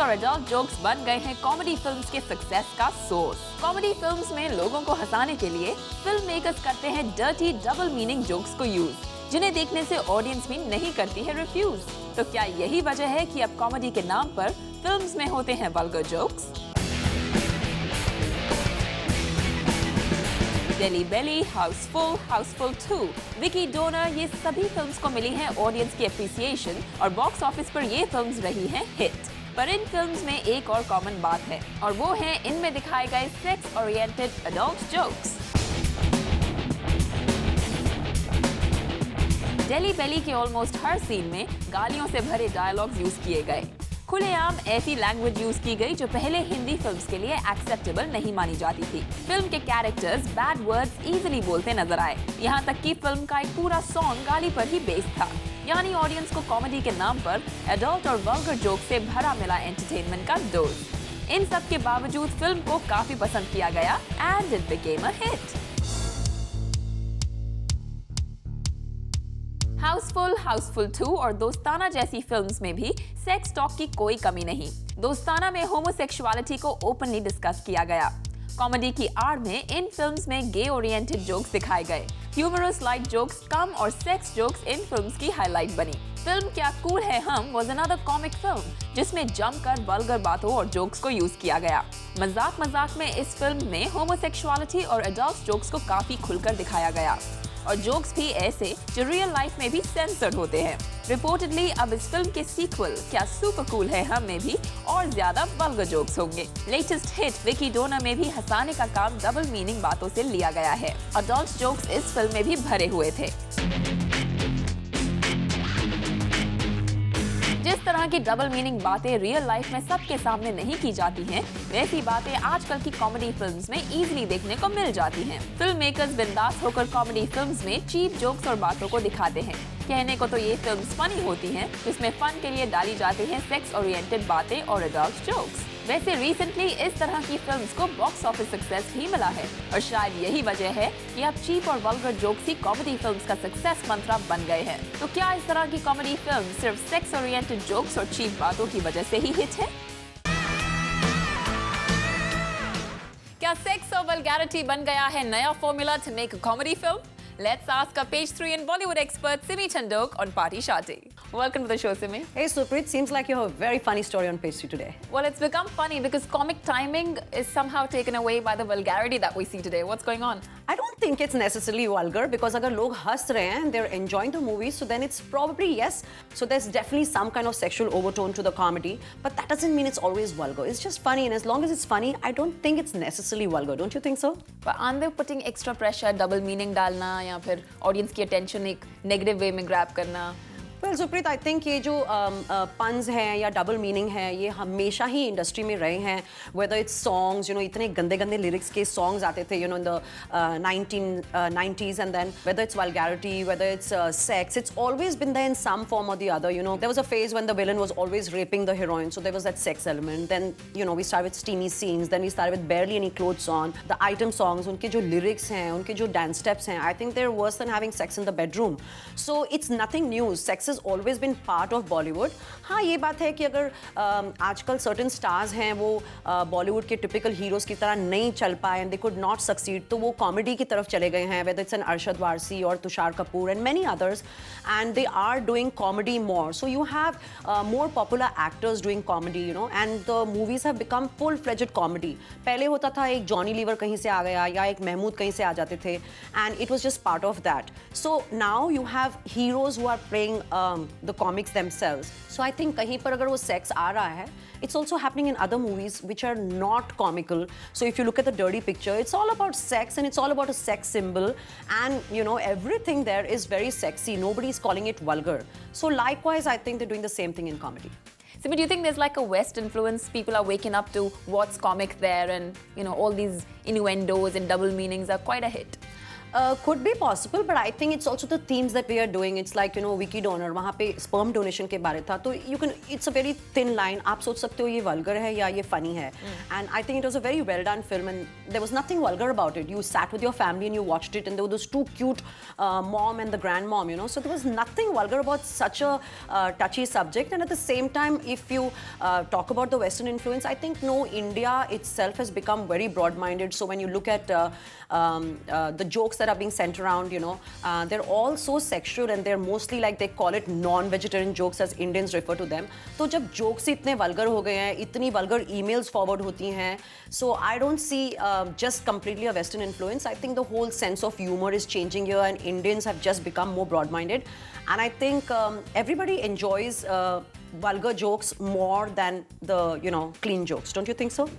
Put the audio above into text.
और adult jokes बन गए हैं कॉमेडी फिल्म्स के सक्सेस का सोर्स। कॉमेडी फिल्म्स में लोगों को हंसाने के लिए फिल्म मेकर्स करते हैं डर्टी डबल मीनिंग जोक्स को यूज, जिन्हें देखने से ऑडियंस भी नहीं करती है रिफ्यूज। तो क्या यही वजह है कि अब कॉमेडी के नाम पर फिल्म्स में होते हैं वल्गर जोक्स? डेली बेली, हाउसफुल 2, विकी डोनर, ये सभी फिल्म्स को मिली है ऑडियंस की एप्रिसिएशन और बॉक्स ऑफिस पर ये फिल्म्स रही हैं हिट। पर इन फिल्म्स में एक और कॉमन बात है और वो है इनमें दिखाए गए sex oriented adult jokes. Delhi belly के ऑलमोस्ट हर सीन में गालियों से भरे डायलॉग्स यूज किए गए। खुलेआम ऐसी लैंग्वेज यूज की गई जो पहले हिंदी फिल्म्स के लिए एक्सेप्टेबल नहीं मानी जाती थी। फिल्म के कैरेक्टर्स बैड वर्ड्स इजीली बोलते नजर आए। यहाँ तक कि फिल्म का एक पूरा सॉन्ग गाली पर ही बेस्ड था। यानी ऑडियंस को कॉमेडी के नाम पर एडल्ट और वल्गर जोक से भरा मिला एंटरटेनमेंट का डोज। इन सब के बावजूद फिल्म को काफी पसंद किया गया and it became a hit. Housefull 2 और दोस्ताना जैसी फिल्म्स में भी सेक्स टॉक की कोई कमी नहीं। दोस्ताना में होमोसेक्सुअलिटी को ओपनली डिस्कस किया गया। कॉमेडी की आड़ में इन फिल्म्स में गे ओरिएंटेड जोक्स दिखाए गए। ह्यूमरस लाइट जोक्स कम और सेक्स जोक्स इन फिल्म्स की हाईलाइट बनी। फिल्म क्या कूल है हम वाज अनदर कॉमिक फिल्म जिसमें जमकर वल्गर बातों और जोक्स को यूज किया गया। मजाक में इस फिल्म में होमोसेक्सुअलिटी और एडल्ट जोक्स को काफी खुलकर दिखाया गया और जोक्स भी ऐसे जो रियल लाइफ में भी सेंसर्ड होते हैं। रिपोर्टेडली अब इस फिल्म के सीक्वल क्या सुपर कूल है हम में भी और ज्यादा वल्गर जोक्स होंगे। लेटेस्ट हिट विकी डोनर में भी हंसाने का काम डबल मीनिंग बातों से लिया गया है। एडल्ट जोक्स इस फिल्म में भी भरे हुए थे। जिस तरह की डबल मीनिंग बातें रियल लाइफ में सबके सामने नहीं की जाती हैं, वैसी बातें आजकल की कॉमेडी फिल्म्स में इजीली देखने को मिल जाती हैं। फिल्म मेकर्स बिंदास होकर कॉमेडी फिल्म्स में चीप जोक्स और बातों को दिखाते हैं। कहने को तो ये फिल्म्स फनी होती हैं, जिसमें फन के लिए डाली जाती हैं सेक्स ओरिएंटेड बातें और एडल्ट जोक्स। वैसे रिसेंटली इस तरह की फिल्म्स को बॉक्स ऑफिस सक्सेस भी मिला है और शायद यही वजह है कि अब चीप और वल्गर जोक्स ही कॉमेडी फिल्म्स का सक्सेस मंत्र बन गए हैं। तो क्या इस तरह की कॉमेडी फिल्म सिर्फ सेक्स ओरिएंटेड जोक्स और चीप बातों की वजह से ही हिट है? क्या सेक्स और वल्गैरिटी बन गया है नया formula to make a comedy film? Let's ask our page 3 and Bollywood expert Simi Chandok on Party Shate. Welcome to the show, Simi. Hey Supreet, seems like you have a very funny story on page 3 today. Well, it's become funny because comic timing is somehow taken away by the vulgarity that we see today. What's going on? I don't think it's necessarily vulgar because अगर लोग हंस रहे हैं and they're enjoying the movie, so then it's probably yes. So there's definitely some kind of sexual overtone to the comedy, but that doesn't mean it's always vulgar. It's just funny, and as long as it's funny, I don't think it's necessarily vulgar. Don't you think so? But aren't they putting extra pressure, double meaning डालना या फिर audience की attention एक negative way में grab करना? Well, Supreet, I think ये जो puns हैं या डबल मीनिंग है ये हमेशा ही इंडस्ट्री में रहे हैं। वेदर इट्स सॉन्ग्स, इतने गंदे गंदे लिरिक्स के सॉन्ग्स आते थे in the 1990s, and then whether it's vulgarity, whether it's sex, it's always been there in some form और the other. There was a phase when the villain was always raping the heroine, so there was that sex element. Then we start with steamy scenes, then we start with barely any clothes on. The item songs, उनके जो lyrics हैं, उनके जो dance steps हैं, I think they are worse than having sex in the bedroom. So it's nothing new, sex is always been part of Bollywood. हाँ, ये बात है कि अगर आजकल सर्टेन स्टार्स हैं वो बॉलीवुड के टिपिकल हीरोज की तरह नहीं चल पाए and they could not succeed, तो वो कॉमेडी की तरफ चले गए हैं, whether it's an Arshad Warsi और Tushar Kapoor and many others, and they are doing comedy more. So you have more popular actors doing comedy, and the movies have become full-fledged comedy. पहले होता था एक जॉनी लीवर कहीं से आ गया या एक महमूद कहीं से आ जाते थे, and it was just part of that. So now you have heroes who are playing the comics themselves. So I think कहीं पर अगर वो sex आ रहा है, it's also happening in other movies which are not comical. So if you look at the Dirty Picture, it's all about sex and it's all about a sex symbol, and everything there is very sexy. Nobody's calling it vulgar. So likewise, I think they're doing the same thing in comedy. So, but do you think there's like a West influence? People are waking up to what's comic there, and all these innuendos and double meanings are quite a hit. Could be possible, but I think it's also the themes that we are doing. It's like, you know, wiki donor, वहाँ पे sperm donation के बारे था, तो you can, it's a very thin line. आप सोच सकते हो ये vulgar है या ये funny है. And I think it was a very well done film, and there was nothing vulgar about it. You sat with your family and you watched it, and there were those two cute mom and the grandmom, you know. So there was nothing vulgar about such a touchy subject. And at the same time, if you talk about the Western influence, I think no, India itself has become very broad-minded. So when you look at the jokes that are being sent around, you know, they're all so sexual, and they're mostly like, they call it non-vegetarian jokes as Indians refer to them. तो जब jokes इतने vulgar हो गए हैं, इतनी vulgar emails forward होती हैं, so I don't see just completely a Western influence. I think the whole sense of humor is changing here, and Indians have just become more broad-minded. And I think everybody enjoys vulgar jokes more than the, you know, clean jokes. Don't you think so?